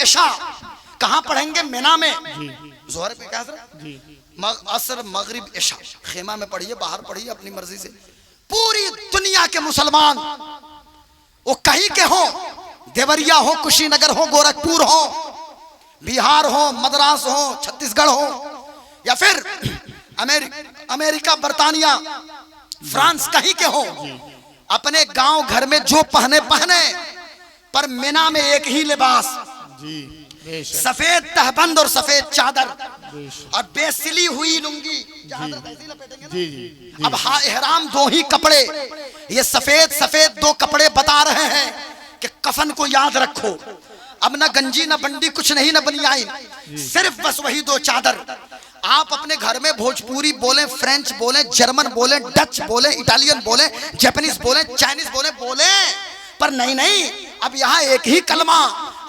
इशा कहाँ पढ़ेंगे? मिना में। जोहर पे क्या असर मगरिब इशा खेमा में पढ़िए, बाहर पढ़िए अपनी मर्जी से। पूरी दुनिया के मुसलमान वो कहीं के हो, देवरिया हो, कुशीनगर हो, गोरखपुर हो, बिहार हो, मद्रास हो, छत्तीसगढ़ हो, या फिर अमेरिका, बर्तानिया, फ्रांस, कहीं के हो, अपने गांव घर में जो पहने पर मिना में एक ही लिबास, सफेद तहबंद और सफेद चादर और बेसिली हुई लुंगी। अब इहराम दो ही कपड़े, ये सफेद दो कपड़े बता रहे हैं कि कफन को याद रखो। अब ना गंजी ना बंडी कुछ नहीं, ना बनियाई, सिर्फ बस वही दो चादर। आप अपने घर में भोजपुरी बोले, फ्रेंच बोले, जर्मन बोले, डच बोले, इटालियन बोले, जापानीज बोले, चाइनीज बोले, पर नहीं, अब यहाँ एक ही कलमा,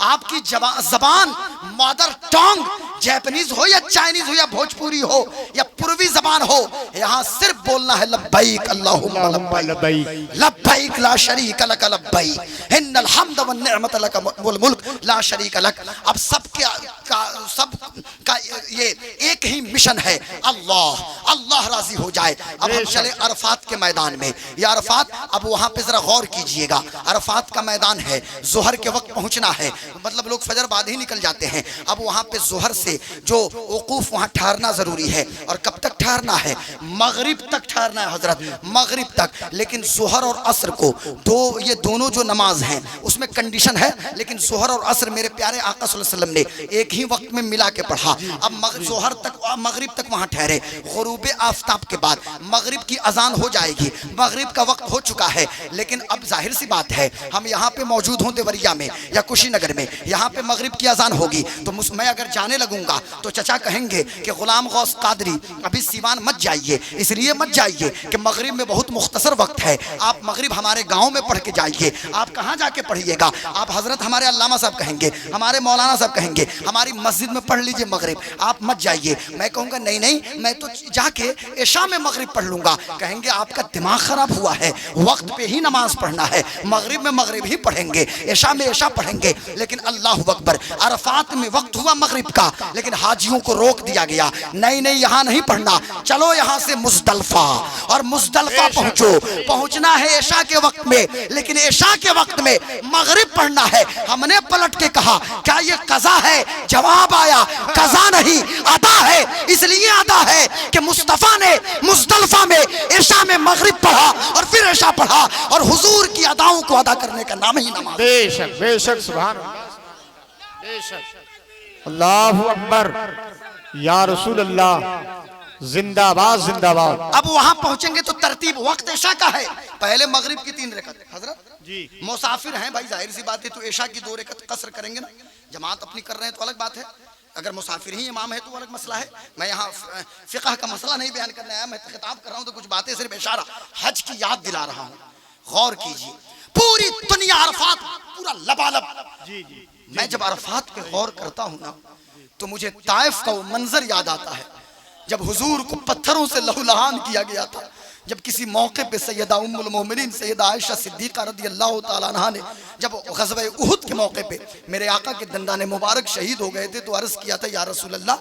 आपकी जबान मदर टंग, जापानीज हो या चाइनीज हो या भोजपुरी हो या पूर्वी जबान हो, यहाँ सिर्फ बोलना है लब्बैक अल्लाहुम्मा लब्बैक, लब्बैक ला शरीक लक लब्बैक, इन्नल हम्द वन निअमत लक वल मुल्क ला शरीक लक। अब सब का ये एक ही मिशन है, अल्लाह राजी हो जाए। अब हम चले अरफात के मैदान में। ये अरफात, अब वहां पे जरा गौर कीजिएगा, अरफात का मैदान है, जोहर के वक्त पहुंचना है, मतलब लोग फजर बाद ही निकल जाते हैं। अब वहां पे जोहर से जो वकूफ वहां ठहरना जरूरी है, और कब तक ठहरना है? मगरिब तक ठहरना है हजरत, मगरिब तक। लेकिन जोहर और असर को ये दोनों जो नमाज हैं उसमें कंडीशन है, लेकिन जोहर और असर मेरे प्यारे आका सल्लल्लाहु अलैहि वसल्लम ने एक ही वक्त में मिला के पढ़ा। अब जोहर तक मगरिब तक वहां ठहरे, गुरूब आफताब के बाद मगरिब की अजान हो जाएगी, मगरिब का वक्त हो चुका है। लेकिन अब जाहिर सी बात है, हम यहाँ पे मौजूद हों देवरिया में या कुशीनगर में, यहाँ पे मगरिब की अजान होगी, तो मैं अगर जाने लगूंगा तो चचा कहेंगे कि गुलाम गौस कादरी अभी सीवान मत जाइए, इसलिए मत जाइए कि मगरिब में बहुत मुख्तसर वक्त है, आप मगरिब हमारे गांव में पढ़ के जाइए। आप कहाँ जाके पढ़िएगा? आप हजरत हमारे अल्लामा साहब कहेंगे, हमारे मौलाना साहब कहेंगे हमारी मस्जिद में पढ़ लीजिए मगरिब, आप मत जाइए। मैं कहूँगा नहीं, मैं तो जाके इशा में मगरिब पढ़ लूंगा। कहेंगे आपका दिमाग खराब हुआ है, वक्त पे ही नमाज पढ़ना है, मगरिब में मगरिब ही पढ़ेंगे, इशा में इशा पढ़ेंगे। लेकिन अल्लाहु अकबर, अरफात में वक्त हुआ मगरिब का, लेकिन हाजियों को रोक दिया गया, नहीं यहाँ नहीं पढ़ना, चलो यहाँ से मुजदलफा, और मुजदलफा पहुंचना है इशा के वक्त में, लेकिन इशा के वक्त में मगरिब पढ़ना है। हमने पलट के कहा क्या ये कज़ा है? जवाब आया कज़ा नहीं, अदा है। इसलिए अदा है कि मुस्तफा ने मुजदलफा में इशा में मगरिब पढ़ा और फिर इशा पढ़ा, और हुजूर की अदाओं को अदा करने का नाम ही नमाज। बेशक बेशक, सुभान अल्लाह, बेशक, अल्लाहु अकबर, या रसूल अल्लाह, जिंदाबाद जिंदाबाद। अब वहां पहुंचेंगे तो तरतीब वक्त इशा का है, पहले मगरिब की 3 रकत। हजरत जी मुसाफिर हैं भाई, जाहिर सी बात है, तो इशा की 2 रकत कसर करेंगे ना। जमात अपनी कर रहे हैं तो अलग बात है, अगर मुसाफिर ही इमाम है तो अलग मसला है। मैं यहाँ फिक़ह का मसला नहीं बयान करने आया, मैं खिताब कर रहा हूँ तो कुछ बातें सिर्फ इशारा हज की याद दिला रहा हूँ। गौर कीजिए, पूरी दुनिया अरफात पूरा लबालब। मैं जब अरफात पे गौर करता हूँ ना, तो मुझे ताइफ का वो मंजर याद आता है जब हुजूर को पत्थरों से लहूलुहान किया गया था। जब किसी मौके पे सैयदा उम्मुल मोमिनीन सैयदा आयशा सिद्दीक़ा रज़ियल्लाहु ताला अन्हा ने जब ग़ज़वा उहुद के मौके पे मेरे आका के दंदाने मुबारक शहीद हो गए थे, तो अर्ज़ किया था या रसूल अल्लाह,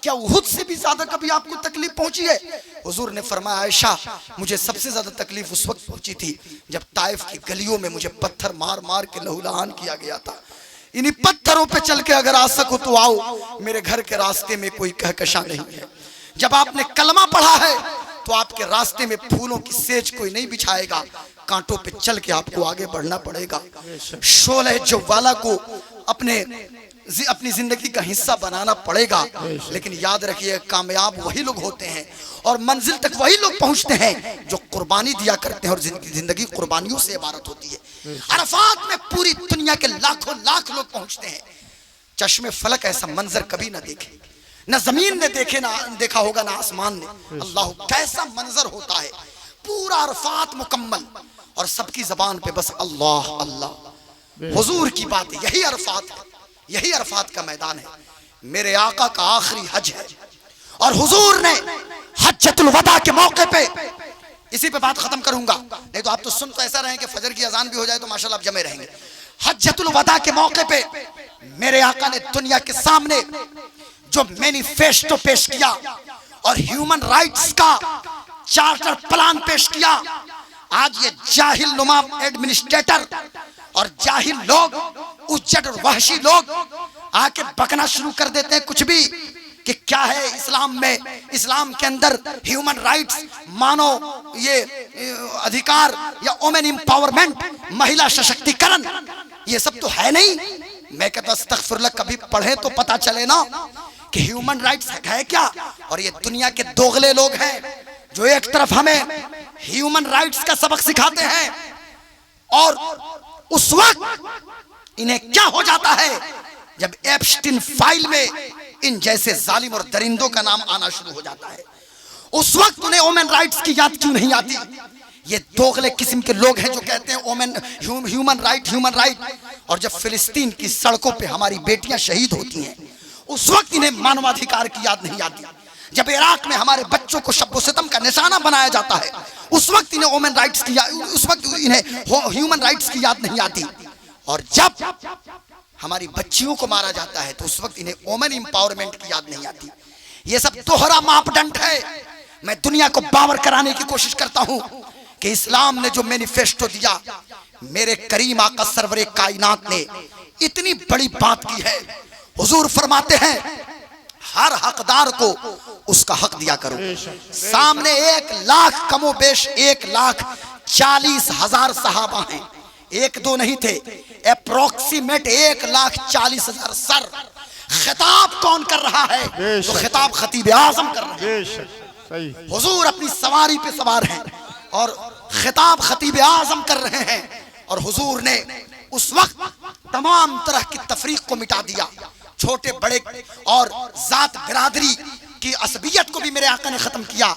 क्या उहुद से भी ज्यादा कभी आपको तकलीफ पहुंची है? हुजूर ने फरमाया आयशा, मुझे सबसे ज्यादा तकलीफ उस वक्त पहुंची थी जब ताइफ की गलियों में मुझे पत्थर मार मार के लहूलुहान किया गया था। इन्हीं पत्थरों पे चल के अगर आ सको तो आओ, मेरे घर के रास्ते में कोई कहकशा नहीं है। जब आपने कलमा पढ़ा है तो आपके रास्ते में फूलों की सेज कोई नहीं बिछाएगा, कांटों पे चल के आपको आगे बढ़ना पड़ेगा। शोले जवाला को अपनी जिंदगी का हिस्सा बनाना पड़ेगा। लेकिन याद रखिए, कामयाब वही लोग होते हैं और मंजिल तक वही लोग पहुंचते हैं जो कुर्बानी दिया करते हैं, और जिंदगी कुर्बानियों से इबारत होती है। अरफात में पूरी दुनिया के लाखों लाख लोग पहुंचते हैं। चश्मे फलक ऐसा मंजर कभी ना देखे, न जमीन ने देखा होगा ना आसमान ने। अल्लाह, कैसा मंजर होता है, पूरा अरफात मुकम्मल और सबकी जबान पे बस अल्लाह अल्लाह, हुजूर की बात। यही अरफात है, यही अरफात का मैदान है। मेरे आका का आखिरी हज है और हुजूर ने हज्जतुल वदा के मौके पे, इसी पे बात खत्म करूंगा, नहीं तो आप तो सुन तो ऐसा रहे कि फजर की अजान भी हो जाए तो माशाल्लाह आप जमे रहेंगे। हज्जतुल वदा के मौके पे मेरे आका ने दुनिया के सामने जो मैनिफेस्टो पेश किया और ह्यूमन राइट्स का चार्टर प्लान पेश किया, आज ये जाहिल नुमा एडमिनिस्ट्रेटर और जाहिल लोग, उज्जट और वहशी लोग आके बकना शुरू कर देते हैं कुछ भी कि क्या है इस्लाम में, इस्लाम के अंदर ह्यूमन राइट्स, मानव ये अधिकार या वुमेन एम्पावरमेंट, महिला सशक्तिकरण, ये सब तो है नहीं। मैं कहता अस्तगफिरुल्लाह, कभी पढ़े तो पता चले ना कि ह्यूमन राइट्स है क्या। और ये दुनिया के दोगले लोग हैं जो एक तरफ हमें ह्यूमन राइट्स का सबक सिखाते हैं और उस वक्त इन्हें क्या हो जाता है जब एप्स्टीन फाइल में इन जैसे जालिम और दरिंदों का नाम आना शुरू हो जाता है, उस वक्त उन्हें वुमेन राइट्स की याद क्यों नहीं आती। ये दोगले किस्म के लोग हैं जो कहते हैं वुमेन ह्यूमन राइट, और जब फिलिस्तीन की सड़कों पे हमारी बेटियां शहीद होती हैं उस वक्त इन्हें मानवाधिकार की याद नहीं आती। जब इराक में हमारे बच्चों को शब्बो सितम का निशाना बनाया जाता है उस वक्त इन्हें वुमेन राइट्स की उस वक्त इन्हें ह्यूमन राइट्स की याद नहीं आती। और जब हमारी बच्चियों को मारा जाता है तो उस वक्त इन्हें वुमेन एम्पावरमेंट की याद नहीं आती। ये सब दोहरा मापदंड है। मैं दुनिया को बावर कराने की कोशिश करता हूं कि इस्लाम ने जो मैनिफेस्टो दिया, मेरे करीम आका सरवरे कायनात ने इतनी बड़ी बात की है। हुजूर फरमाते हैं हर हकदार को उसका हक दिया करो। सामने 1 लाख कमो बेश 1,40,000 सहाबा हैं, 1-2 नहीं थे, अप्रोक्सीमेट 1,40,000 सर। खिताब कौन कर रहा है? तो खिताब खतीब आजम कर रहा है। हुजूर अपनी सवारी पे सवार हैं और खिताब खतीब आजम कर रहे हैं। और हुजूर ने उस वक्त तमाम तरह की तफरीक को मिटा दिया, छोटे बड़े और जात बिरादरी की असबियत को भी मेरे आका ने खत्म किया।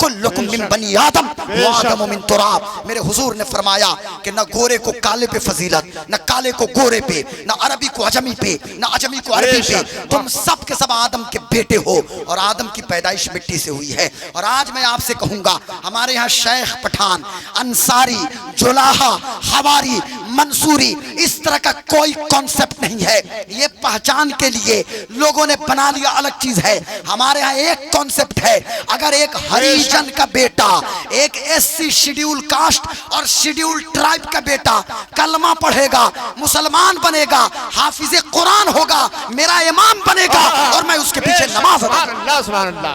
कुल्लुकुम मिन बनी आदम व आदम मिन तुराब। मेरे हुजूर ने फरमाया कि न गोरे को काले पे फजीलत, न काले को गोरे पे, न अरबी को अजमी पे, न अजमी को अरबी पे, तुम सब के सब आदम के बेटे हो और आदम की पैदाइश मिट्टी से हुई है। और आज मैं आपसे कहूंगा हमारे यहाँ शेख पठान, अंसारी, जुलाहा, हवारी, मंसूरी, इस तरह का कोई कॉन्सेप्ट नहीं है। ये पहचान के लिए लोगों ने बना लिया अलग चीज है। हमारे यहाँ एक कॉन्सेप्ट है, अगर एक हरिजन का बेटा, एक SC शेड्यूल कास्ट और शेड्यूल ट्राइब का बेटा कलमा पढ़ेगा, मुसलमान बनेगा, हाफिज कुरान होगा, मेरा इमाम बनेगा और मैं उसके पीछे नमाज अदा करूंगा। सुभान अल्लाह,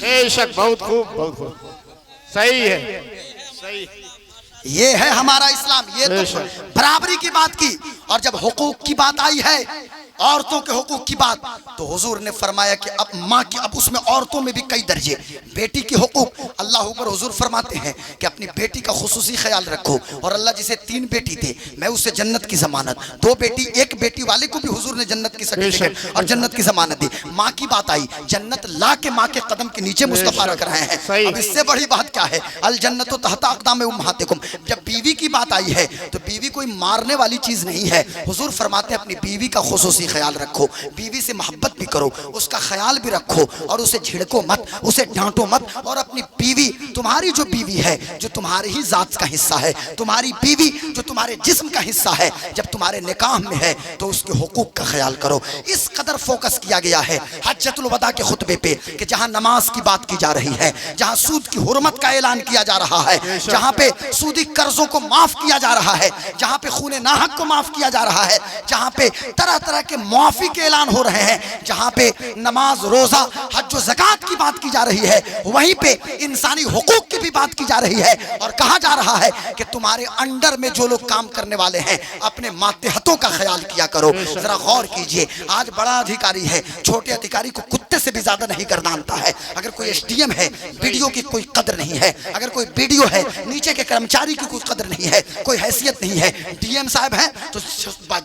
बेशक, बहुत खूब, सही है, सही। ये है हमारा इस्लाम। ये तो बराबरी की बात की। और जब हुकूक की बात आई है, औरतों के हुकूक की बात, तो हुजूर ने फरमाया कि अब माँ की, अब उसमें औरतों में भी कई दर्जे। बेटी की हुकूक, अल्लाह ऊपर हुजूर फरमाते हैं कि अपनी बेटी का खुसूसी ख्याल रखो। और अल्लाह जिसे 3 बेटी थे मैं उससे जन्नत की जमानत, 2 बेटी, 1 बेटी वाले को भी हुजूर ने जन्नत की सर्टिफिकेट और जन्नत की जमानत दी। माँ की बात आई, जन्नत ला के माँ के कदम के नीचे मुस्तफा रख रहे हैं। अब इससे बड़ी बात क्या है? अल जन्नतु तहता अक़दाम उम्महातिकुम। जब बीवी की बात आई है तो बीवी कोई मारने वाली चीज नहीं है। हुजूर फरमाते हैं अपनी बीवी का खुसूसी ख्याल रखो, बीवी से मोहब्बत भी करो, उसका ख्याल भी रखो और उसे झिड़को मत, उसे डांटो मत। और अपनी बीवी, तुम्हारी जो बीवी है जो तुम्हारी ही जात का हिस्सा है, तुम्हारी बीवी जो तुम्हारे जिस्म का हिस्सा है, जब तुम्हारे निकाह में है तो उसके हुकूक का ख्याल करो। इस कदर फोकस किया गया है हज्जतुल वदा के खुतबे पे कि जहां नमाज की बात की जा रही है, जहां सूद की हुर्मत का ऐलान किया जा रहा है, जहां पे सूदी कर्जों को माफ किया जा रहा है, जहां पे खूने नाहक को माफ किया जा रहा है, जहां पे तरह तरह के मुआफी के ऐलान हो रहे हैं, जहां पे नमाज, रोजा, हज और ज़कात की बात की जा रही है, वहीं पे इंसानी हुकूक की भी बात की जा रही है। और कहा जा रहा है कि तुम्हारे अंडर में जो लोग काम करने वाले हैं अपने मातहतों का ख्याल किया करो। जरा गौर कीजिए, आज बड़ा अधिकारी है, छोटे अधिकारी को कुत्ते से भी ज्यादा नहीं गर्दानता है। अगर कोई SDM है, BDO की कोई कदर नहीं है। अगर कोई BDO है, नीचे के कर्मचारी की कोई कदर नहीं है, कोई हैसियत नहीं है। DM साहब हैं तो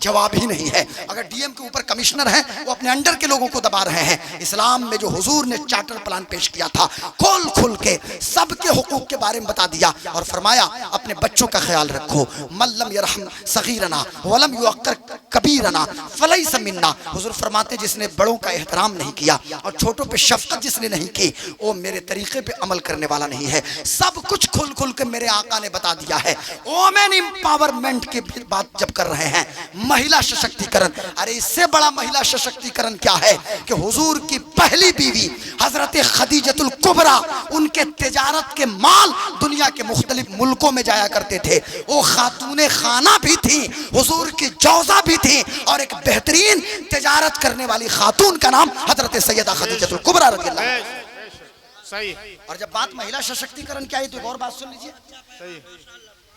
जवाब ही नहीं है। अगर DM के ऊपर कमिश्नर हैं, वो अपने अंडर के लोगों को दबा रहे हैं। इस्लाम में जो हुजूर ने चार्टर प्लान पेश किया था, खोल खुल के सबके हुकूक के बारे में बता दिया और फरमाया अपने बच्चों का ख्याल रखो। मल्लम यरहम सगीरना वलम युअक्कर कबीरना फलैसा मिन्ना। हुजूर फरमाते जिसने बड़ों का एहतराम नहीं किया और छोटों पे शफकत जिसने नहीं की वो मेरे तरीके पे अमल करने वाला नहीं है। सब कुछ खुल खुल के मेरे आका ने बता दिया है। वोमेन एम्पावरमेंट की बात जब कर रहे हैं, महिला सशक्तिकरण, अरे इससे बड़ा महिला सशक्तिकरण क्या है कि हुजूर की पहली बीवी हजरत खदीजतुल कुबरा, उनके तिजारत के माल दुनिया के मुख्तलिफ मुल्कों में जाया करते थे। वो खातूने खाना भी थी, हुजूर की जौजा भी थी और एक बेहतरीन तिजारत करने वाली खातून का नाम हजरत सैयदा खदीजतुल कुबरा रज़ियल्लाहु अन्हा। सही। और जब बात महिला सशक्तिकरण की आई तो एक और बात सुन लीजिए, सही।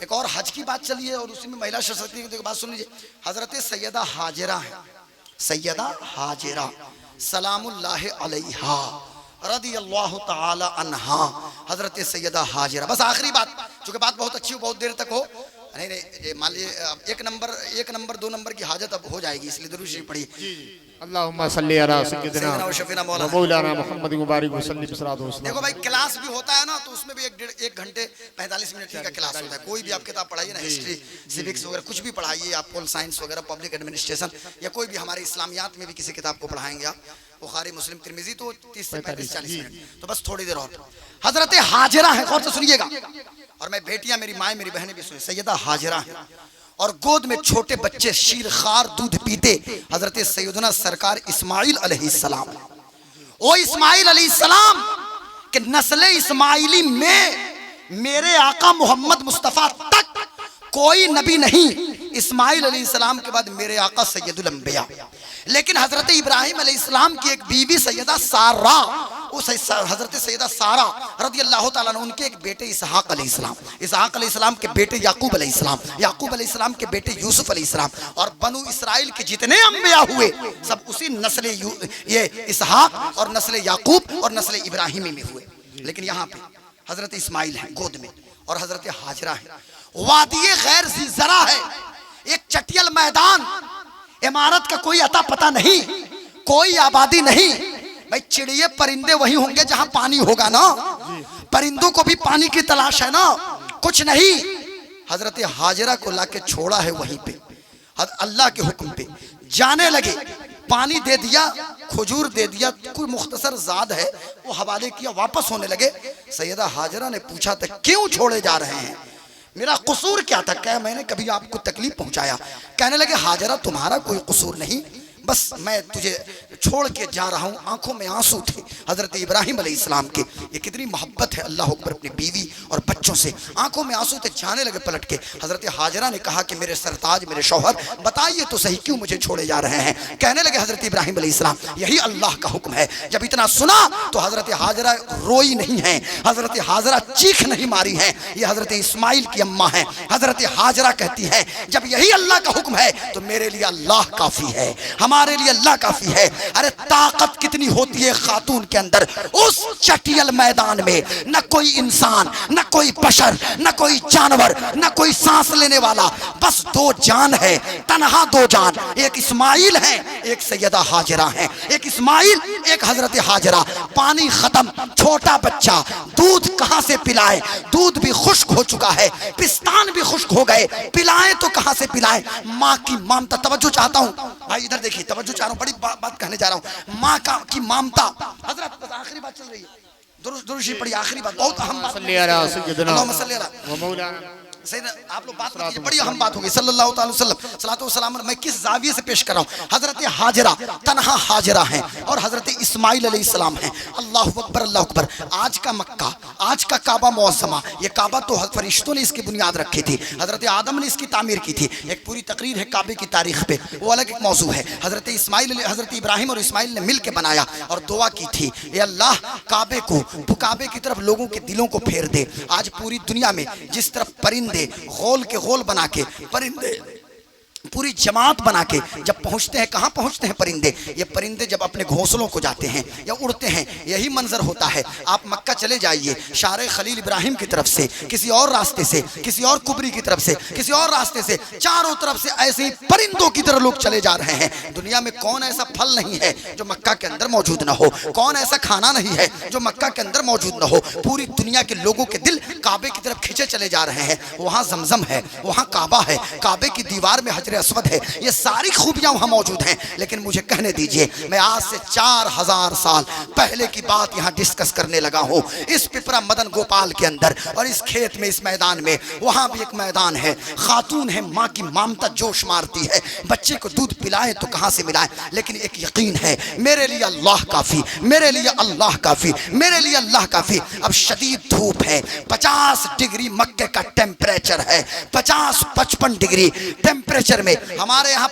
एक और हज की बात चली है और उसी में महिला सशक्तिकरण की बात सुन लीजिए। हजरत सैयदा हाजिरा है, सैयदा हाजिरा सलामुल्लाह अलैहा रदियल्लाहु ताला अन्हा, हजरत सैयदा हाजिरा। बस आखिरी बात, चूंकि बात बहुत अच्छी हो, बहुत देर तक हो, नहीं मान लीजिए एक नंबर 2 नंबर की हाजत अब हो जाएगी, इसलिए दुरूद शरीफ पढ़िए। अल्लाहुम्मा सल्ली अला सय्यिदिना व शफीना व मौलाना मुहम्मद मुबारक वसल्लम बिसरात वसल्लम। देखो भाई, क्लास भी होता है ना तो उसमें भी 1 घंटे 45 मिनट का क्लास होता है। कोई भी आप किताब पढ़ाइए ना, हिस्ट्री, सिविक्स वगैरह कुछ भी पढ़ाइए, आप पोल साइंस वगैरह, पब्लिक एडमिनिस्ट्रेशन या कोई भी हमारे इस्लामियात में भी किसी किताब को पढ़ाएंगे आप, बुखारी मुस्लिम तिरमिजी, तो 30 से 35-40 मिनट, तो बस थोड़ी देर और। हजरत हाजिरा है, गौर से सुनिएगा, और मैं बेटियां, मेरी माए, मेरी बहनें भी सुने, सैयदा हाजिरा है और गोद में छोटे बच्चे शीरखार दूध पीते हजरत सैयदना सरकार इस्माइल अलैहिस्सलाम। ओ इस्माइल अलैहिस्सलाम के नस्ले इस्माइली में मेरे आका मोहम्मद मुस्तफ़ा तक कोई नबी नहीं। इस्माइल अलैहिस्सलाम के बाद मेरे आका सैयदुल अंबिया। लेकिन हजरत इब्राहिम अलैहिस्सलाम की एक बीवी सैयदा सारा, उस हजरत सैयदा सारा रदियल्लाहु ताला अन्हा, उनके एक बेटे इसहाक अलैहिस्सलाम, इसहाक अलैहिस्सलाम के बेटे याकूब अलैहिस्सलाम, याकूब अलैहिस्सलाम के बेटे यूसुफ अलैहिस्सलाम, और बनु इसराइल के जितने अंबिया हुए सब उसी नस्ल ये इसहाक और नस्ल याकूब और नस्ल इब्राहिमी में हुए। लेकिन यहाँ पे हजरत इस्माइल है गोद में और हजरत हाजिरा है। वादिये गैर ज़रा है, एक चटियल मैदान, इमारत का कोई अता पता नहीं, कोई आबादी नहीं। भाई चिड़िए परिंदे वही होंगे जहां पानी होगा ना, परिंदों को भी पानी की तलाश है ना, कुछ नहीं। हजरत हाजिरा को लाके छोड़ा है वहीं पे, अल्लाह के हुक्म पे जाने लगे, पानी दे दिया, खजूर दे दिया, कोई मुख्तसर ज़ाद है वो हवाले किया, वापस होने लगे। सैयदा हाजिरा ने पूछा था क्यों छोड़े जा रहे हैं, मेरा कसूर क्या था, क्या मैंने कभी आपको तकलीफ पहुंचाया? कहने लगे हाजिरा तुम्हारा कोई कसूर नहीं, बस मैं तुझे छोड़ के जा रहा हूँ। आंखों में आंसू थे हजरत इब्राहिम अलैहिस्सलाम के, ये कितनी मोहब्बत है अल्लाह अकबर अपनी बीवी और बच्चों से, आंखों में आंसू थे। जाने लगे पलट के। हजरत हाजिरा ने कहा कि मेरे सरताज, मेरे शौहर, बताइए तो सही क्यों मुझे छोड़े जा रहे हैं? कहने लगे हजरत इब्राहिम अलैहिस्सलाम यही अल्लाह का हुक्म है। जब इतना सुना तो हजरत हाजिरा रोई नहीं है, हजरत हाजिरा चीख नहीं मारी है, ये हजरत इस्माइल की अम्मा है। हजरत हाजिरा कहती है जब यही अल्लाह का हुक्म है तो मेरे लिए अल्लाह काफी है, हमारे लिए अल्लाह काफी है। अरे ताकत कितनी होती है खातून के अंदर, उस चटियल मैदान में न कोई इंसान, न कोई बशर, न कोई जानवर, न कोई सांस लेने वाला, बस 2 जान है, तनहा 2 जान, एक इस्माइल है, एक सैयदा हाजिरा है। एक इस्माइल, एक हजरत हाजिरा। पानी खत्म, छोटा बच्चा, दूध कहां से पिलाए? दूध भी खुश्क हो चुका है, पिस्तान भी खुश्क हो गए, पिलाएं तो कहां से पिलाएं? माँ की ममता, तवज्जो चाहता हूं भाई, इधर देखिए, तवज्जो चाह रहा हूं, बड़ी बात कहने जा रहा हूं। माँ की ममता। हजरत बस आखिरी बात चल रही है, दुरूद पढ़िए, आखिरी बात, बहुत अहम बात। आप लोग बात कीजिए, बड़ी अहम बात होगी। सल्लल्लाहु अलैहि वसल्लम, सलातो व सलाम। मैं किस जाविये से पेश कर रहा हूँ? हजरत हाजिरा तन्हा हाजिरा हैं और हजरत इस्माइल अलैहिस्सलाम हैं। अल्लाहु अकबर, अल्लाहु अकबर। आज का मक्का, आज का काबा मुअज़्ज़मा, ये काबा तो फरिश्तों ने इसकी बुनियाद रखी थी, हजरत आदम ने इसकी तामीर की थी। एक पूरी तकरीर है काबे की तारीख पे, वो अलग एक मौजू है। हजरत इब्राहिम और इस्माइल ने मिल के बनाया और दुआ की थी, ये अल्लाह काबे को, काबे की तरफ लोगों के दिलों को फेर दे। आज पूरी दुनिया में जिस तरफ परिंदे गोल के गोल बना के, परिंदे पूरी जमात बना के जब पहुंचते हैं, कहां पहुंचते हैं परिंदे? ये परिंदे जब अपने घोंसलों को जाते हैं या उड़ते हैं, यही मंजर होता है। आप मक्का चले जाइए, शारे खलील इब्राहिम की तरफ से, किसी और रास्ते से, किसी और कुबरी की तरफ से, किसी और रास्ते से, चारों तरफ से ऐसे ही परिंदों की तरह लोग चले जा रहे हैं। दुनिया में कौन ऐसा फल नहीं है जो मक्का के अंदर मौजूद ना हो? कौन ऐसा खाना नहीं है जो मक्का के अंदर मौजूद ना हो? पूरी दुनिया के लोगों के दिल काबे की तरफ खींचे चले जा रहे हैं। वहाँ जमजम है, वहाँ काबा है, काबे की दीवार में हजर अस्वद है, ये सारी खूबियाँ वहाँ मौजूद हैं। लेकिन मुझे कहने दीजिए, मैं आज से 4000 साल पहले की बात यहाँ डिस्कस करने लगा हूँ, इस पिपरा मदन गोपाल के अंदर, और इस खेत में, इस मैदान में। वहाँ भी एक मैदान है, खातून है, माँ की ममता जोश मारती है, बच्चे को दूध पिलाए तो कहाँ से मिलाए, लेकिन एक यकीन है, मेरे लिए अल्लाह काफ़ी, मेरे लिए अल्लाह काफ़ी, मेरे लिए अल्लाह काफ़ी। अब शदीद धूप है, 50 डिग्री मक्के का टेम्परेचर है, 50-55 डिग्री टेम्परेचर में। हमारे यहाँ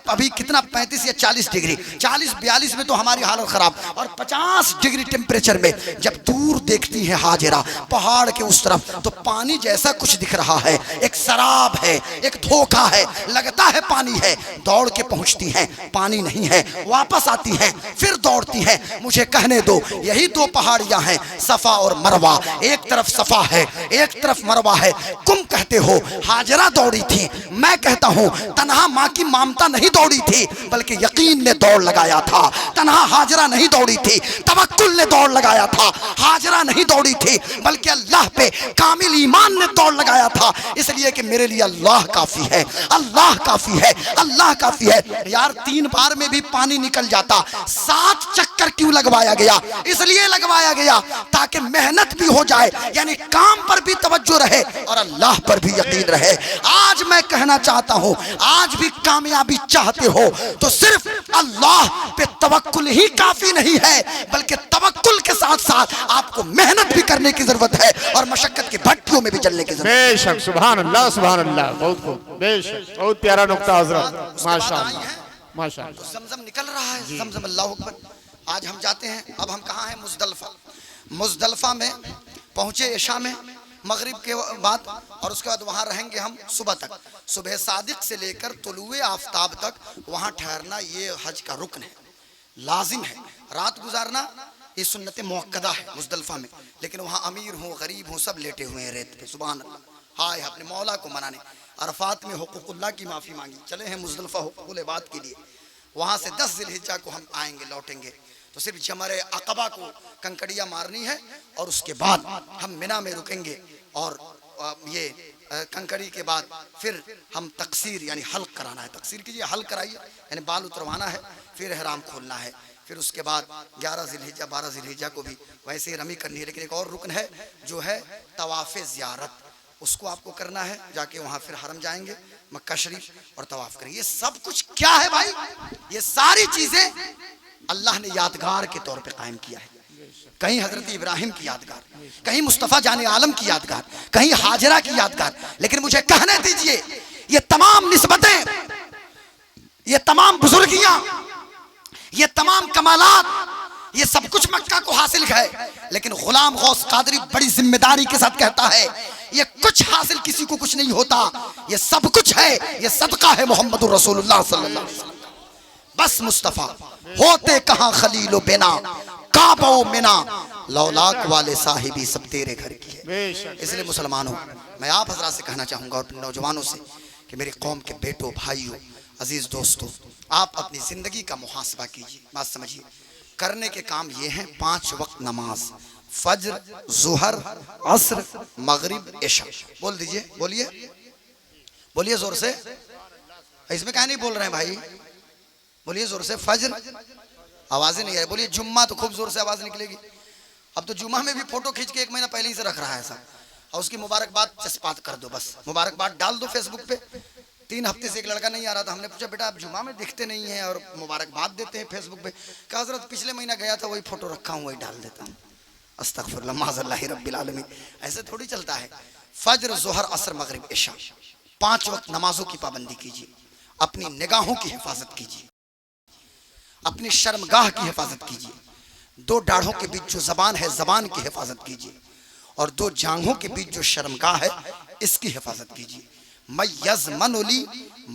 अभी कितना 35 या 40 डिग्री, 40-42 में तो हमारी हालत ख़राब, और 50 डिग्री टेम्परेचर में जब दूर देखती है हाजिरा पहाड़ के उस तरफ, तो पानी जैसा कुछ दिख रहा है, एक शराब है, एक धोखा है, लगता है पानी है। दौड़ के पहुंचती हैं, पानी नहीं है, वापस आती हैं, फिर दौड़ती हैं। मुझे कहने दो, यही दो पहाड़ियां हैं, सफा और मरवा। एक तरफ सफा है, एक तरफ मरवा है। तुम कहते हो हाजरा दौड़ी थी, मैं कहता हूं तन्हा माँ की ममता नहीं दौड़ी थी, बल्कि यकीन ने दौड़ लगाया था। तन्हा हाजरा नहीं दौड़ी थी, तवक्कुल ने दौड़ लगाया था। हाजरा नहीं दौड़ी थी, बल्कि अल्लाह पे कामिल ईमान ने दौड़ लगाया था। इसलिए कि मेरे लिए अल्लाह काफी है, अल्लाह काफी है, अल्लाह काफी है। यार 3 बार में भी पानी निकल जाता, 7 चक्कर क्यों लगवाया गया? इसलिए लगवाया गया ताकि मेहनत भी हो जाए, यानी काम पर भी तवज्जो रहे और अल्लाह पर भी यकीन रहे। आज मैं कहना चाहता हूं, आज भी कामयाबी चाहते हो तो सिर्फ अल्लाह पे तवक्कुल ही काफी नहीं है, बल्कि तवक्कुल के साथ साथ आपको मेहनत भी करने की जरूरत है और मशक्कत की भट्टियों में भी जलने की जरूरत है। बेशक, सुभान अल्लाह, सुभान अल्लाह, बहुत खूब, बेशक, बहुत प्यारा नुक्ता हजरत, माशाअल्लाह, माशाअल्लाह। जमजम निकल रहा है, जमजम, अल्लाह अकबर। आज हम जाते हैं, अब हम कहाँ हैं? मुजदलफा। मुजदलफा में पहुंचे इशा में, मगरिब के बाद, और उसके बाद वहाँ रहेंगे हम सुबह तक। सुबह सादिक से लेकर तुलुए आफ्ताब तक वहाँ ठहरना ये हज का रुकन है, लाजिम है। रात गुजारना ये सुन्नत मुअक्कदा है मुजदलफा में, लेकिन वहाँ अमीर हों, गरीब हों, सब लेटे हुए हैं रेत पे। सुभान अल्लाह, हाय अपने मौला को मनाने। अरफात में हुकूकुल्लाह की माफ़ी मांगी, चले हैं मुजदलफा हुकूकुल इबाद के लिए। वहाँ से 10 ज़िलहिज्जा को हम आएंगे, लौटेंगे, तो सिर्फ जमरे अक़बा को कंकड़ियाँ मारनी है, और उसके बाद हम मिना में रुकेंगे, और ये कंकड़ी के बाद फिर हम तकसीर यानी हल्क कराना है। तकसीर कीजिए, हल्क कराइए, यानी बाल उतरवाना है, फिर एहराम खोलना है। फिर उसके बाद 11 ज़िलहिज्जा 12 ज़िलहिज्जा को भी वैसे ही रमी करनी है। लेकिन एक और रुकन है जो है तवाफ़े ज़ियारत, उसको आपको करना है। जाके वहाँ फिर हरम जाएंगे, मक्का शरीफ, और तवाफ़ करेंगे। ये सब कुछ क्या है भाई? ये सारी चीज़ें अल्लाह ने यादगार के तौर पे कायम किया है। कहीं हजरत इब्राहिम की यादगार, कहीं मुस्तफ़ा जाने आलम की यादगार, कहीं हाजरा की यादगार। लेकिन मुझे कहने दीजिए, ये तमाम निस्बतें, ये तमाम बुजुर्गियां, ये तमाम कमालात, ये सब कुछ मक्का को हासिल है। लेकिन गुलाम गौस कादरी बड़ी जिम्मेदारी के साथ कहता है, ये कुछ हासिल किसी को कुछ नहीं होता, ये सब कुछ है, ये सदका है मोहम्मदुर रसूलुल्लाह सल्लल्लाहु अलैहि वसल्लम। बस मुस्तफ़ा होते कहाँ खलीलो बिना, काबो मिना, लौलाक वाले साहिबी सब तेरे घर की है। इसलिए मुसलमानों, मैं आप हजरात से कहना चाहूँगा और नौजवानों से कि मेरी कौम के बेटों, भाइयों, अजीज़ दोस्तों, आप अपनी ज़िंदगी का मुहासबा कीजिए। बात समझिए, करने के काम ये हैं 5 वक्त नमाज, फज्र, ज़ुहर, असर, मगरिब, इशा। बोल दीजिए, बोलिए, बोलिए ज़ोर से। इसमें क्या नहीं बोल रहे हैं भाई? बोलिए ज़ोर से। फज्र, आवाज़ें नहीं आ रही। बोलिए जुम्मा, तो खूब ज़ोर से आवाज़ निकलेगी। अब तो जुम्मा में भी फ़ोटो खींच के 1 महीना पहले ही से रख रहा है सब, और उसकी मुबारकबाद चस्पात कर दो, बस मुबारकबाद डाल दो फेसबुक पे। 3 हफ्ते से एक लड़का नहीं आ रहा था, हमने पूछा बेटा आप जुम्मा में दिखते नहीं हैं और मुबारकबाद देते हैं फेसबुक पे। कहा हज़रत पिछले महीना गया था, वही फ़ोटो रखा हूँ, वही डाल देता हूँ। अस्तगफिरुल्लाह, माज़ल्लाहि रब्बिल आलमीन। ऐसे थोड़ी चलता है। फज्र, ज़ुहर, असर, मगरिब, इशा, 5 वक्त नमाजों की पाबंदी कीजिए। अपनी निगाहों की हिफाजत कीजिए, अपनी शर्मगाह की हिफाजत कीजिए। 2 दाढ़ों के बीच जो ज़बान है, ज़बान की हिफाजत कीजिए, और 2 जांघों के बीच जो शर्मगाह है, इसकी हिफाजत कीजिए। मैं यज़मनुली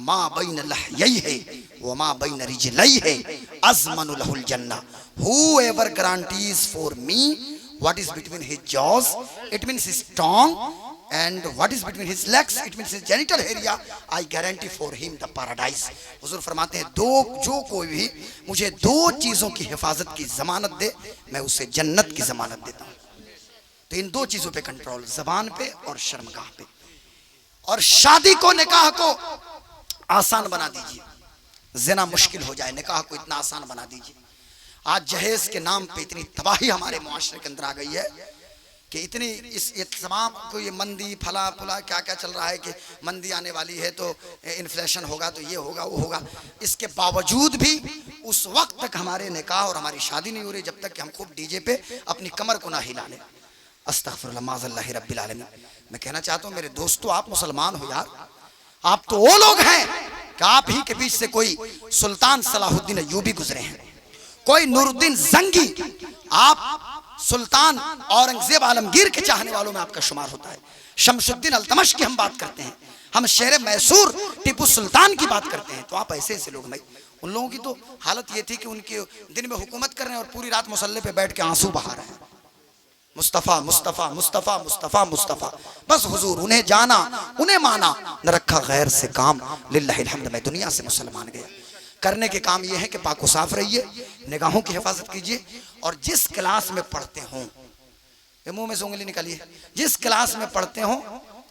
माँ बैन लहयैहि व माँ ban रिजलैहि अज़मनु लहुल जन्नह। Whoever guarantees for me what is between his jaws, it means his tongue, and what is between his legs, it means his genital area, I guarantee for him the paradise। हुजूर फरमाते हैं, जो कोई भी मुझे 2 चीज़ों की हिफाजत की ज़मानत दे, मैं उसे जन्नत की ज़मानत देता हूँ। तो इन दो चीजों पे कंट्रोल, जबान पे और शर्मगाह पे। और शादी को, निकाह को आसान बना दीजिए, जिना मुश्किल हो जाए, निकाह को इतना आसान बना दीजिए। आज जहेज के नाम पे इतनी तबाही हमारे मुआशरे के अंदर आ गई है कि इतनी ये तमाम को ये मंदी फला फुला क्या क्या चल रहा है कि मंदी आने वाली है तो इन्फ्लेशन होगा तो ये होगा वो होगा। इसके बावजूद भी उस वक्त तक हमारे निकाह और हमारी शादी नहीं हो रही जब तक कि हम खूब डीजे पे अपनी कमर को ना हिला लें। अस्तगफिरुल्लाह माज़ल्लाह रब्बिल आलमीन। मैं कहना चाहता हूँ मेरे दोस्तों, आप मुसलमान हो यार, आप तो वो लोग हैं कि आप ही के बीच से कोई सुल्तान सलाहुद्दीन अय्यूबी गुजरे हैं, कोई नूरुद्दीन जंगी, आप सुल्तान औरंगजेब आलमगीर के चाहने वालों में आपका शुमार होता है। शमसुद्दीन अल्तमश की हम बात करते हैं, हम शेर मैसूर टिपू सुल्तान की बात करते हैं। तो आप ऐसे ऐसे लोग, भाई उन लोगों की तो हालत ये थी कि उनके दिन में हुकूमत कर रहे हैं और पूरी रात मुसल्ले पे बैठ के आंसू बहा रहे हैं, मुस्तफ़ा मुस्तफ़ा मुस्तफ़ा मुस्तफ़ा मुस्तफ़ा। बस हुजूर उन्हें जाना उन्हें माना, न रखा गैर से काम, लिल्लाहिल हम्द। मैं दुनिया से मुसलमान गया। करने के काम ये है कि पाक साफ रहिए, निगाहों की हिफाजत कीजिए, और जिस क्लास में पढ़ते हों, ये मुंह में से उंगली निकालिए, जिस क्लास में पढ़ते हों,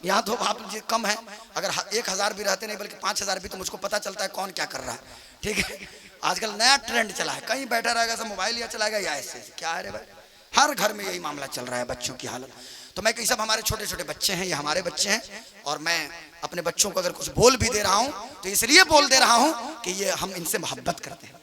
यहाँ तो आप जी कम है, अगर 1000 भी रहते नहीं बल्कि 5000 भी, तो मुझको पता चलता है कौन क्या कर रहा है। ठीक है, आजकल नया ट्रेंड चला है, कहीं बैठा रहेगा सब मोबाइल या चलाएगा या ऐसे क्या है रे भाई, हर घर में यही मामला चल रहा है बच्चों की हालत। तो मैं कहीं सब हमारे छोटे छोटे बच्चे हैं, ये हमारे बच्चे हैं, और मैं अपने बच्चों को अगर कुछ बोल भी दे रहा हूं तो इसलिए बोल दे रहा हूं कि ये हम इनसे मोहब्बत करते हैं,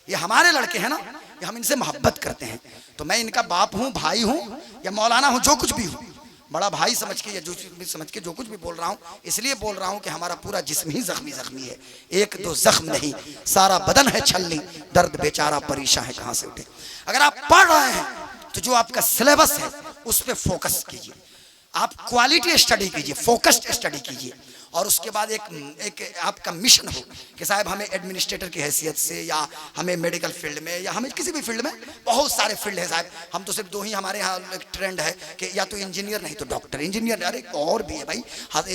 ये हमारे लड़के हैं ना, ये हम इनसे मोहब्बत करते हैं। तो मैं इनका बाप हूं, भाई हूं या मौलाना हूं, जो कुछ भी हूं, बड़ा भाई समझ के या जो भी समझ के जो कुछ भी बोल रहा हूं, इसलिए बोल रहा हूं कि हमारा पूरा जिस्म ही जख्मी जख्मी है, एक दो जख्म नहीं, सारा बदन है छलनी, दर्द बेचारा परेशान है कहां से उठे। अगर आप पढ़ रहे हैं तो जो आपका सिलेबस है उस पर फोकस कीजिए, आप क्वालिटी स्टडी कीजिए, फोकस्ड स्टडी कीजिए, और उसके बाद एक आपका मिशन हो कि साहब हमें एडमिनिस्ट्रेटर की हैसियत से या हमें मेडिकल फील्ड में या हमें किसी भी फील्ड में, बहुत सारे फील्ड है साहब, हम तो सिर्फ दो ही हमारे यहाँ एक ट्रेंड है कि या तो इंजीनियर नहीं तो डॉक्टर। इंजीनियर अरे और भी है भाई,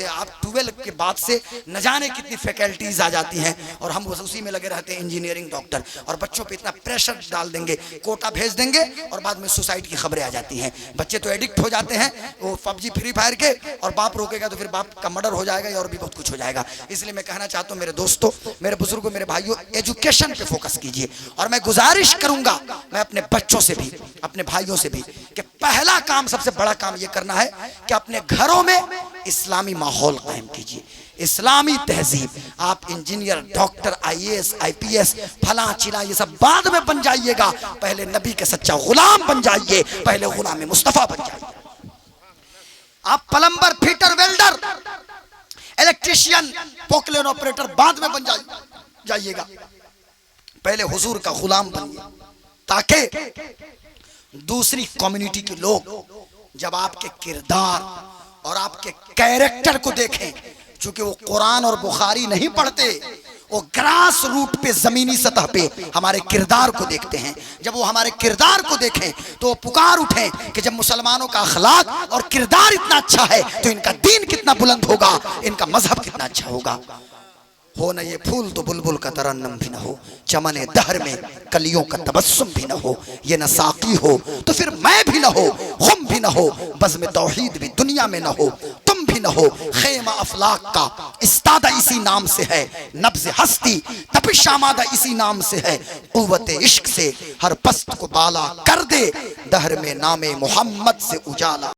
आप 12 के बाद से न जाने कितनी फैकल्टीज आ जाती हैं और हम उसी में लगे रहते हैं, इंजीनियरिंग डॉक्टर, और बच्चों पर इतना प्रेशर डाल देंगे, कोटा भेज देंगे और बाद में सुसाइड की खबरें आ जाती हैं। बच्चे तो एडिक्ट हो जाते हैं वो PUBG फ्री फायर के, और बाप रोकेगा तो फिर बाप का मर्डर हो जाएगा और भी बहुत कुछ हो जाएगा। इसलिए मैं कहना चाहता हूं मेरे दोस्तों, मेरे बुजुर्गों, मेरे भाइयों, एजुकेशन पे फोकस कीजिए। और मैं गुजारिश करूंगा, मैं अपने बच्चों से भी, अपने भाइयों से भी, कि पहला काम, सबसे बड़ा काम ये करना है कि अपने घरों में इस्लामी माहौल कायम कीजिए, इस्लामी तहजीब। आप इंजीनियर, डॉक्टर, IAS, IPS, फला चिला ये सब बाद में बन जाइएगा, पहले नबी के सच्चा गुलाम बन जाइए, पहले गुलाम मुस्तफा बन जाइए। आप plumber, fitter, welder, electrician, Poclain operator बाद में बन जाइएगा, पहले हुजूर का गुलाम बनिए, ताकि दूसरी कम्युनिटी के लोग जब आपके किरदार और आपके कैरेक्टर को देखें, क्योंकि वो कुरान और बुखारी नहीं पढ़ते, वो ग्रास रूट पे, जमीनी सतह पे हमारे किरदार को देखते हैं। जब वो हमारे किरदार को देखें तो वो पुकार उठें कि जब मुसलमानों का अखलाक और किरदार इतना अच्छा है तो इनका दीन कितना बुलंद होगा, इनका मजहब कितना अच्छा होगा। हो न ये फूल तो बुलबुल का तरन्नुम भी न हो, चमने दहर में कलियों का तबस्सुम भी न हो, ये न साकी हो तो फिर मैं भी न हो, गुम भी न हो, बज़्म तौहीद भी दुनिया में न हो, तुम भी न हो, खेमा अफलाक का इस्तादा इसी नाम से है, नब्ज़ हस्ती तपिश आमादा इसी नाम से है, कुव्वत इश्क से हर पस्त को बाला कर दे, दहर में नामे मोहम्मद से उजाला।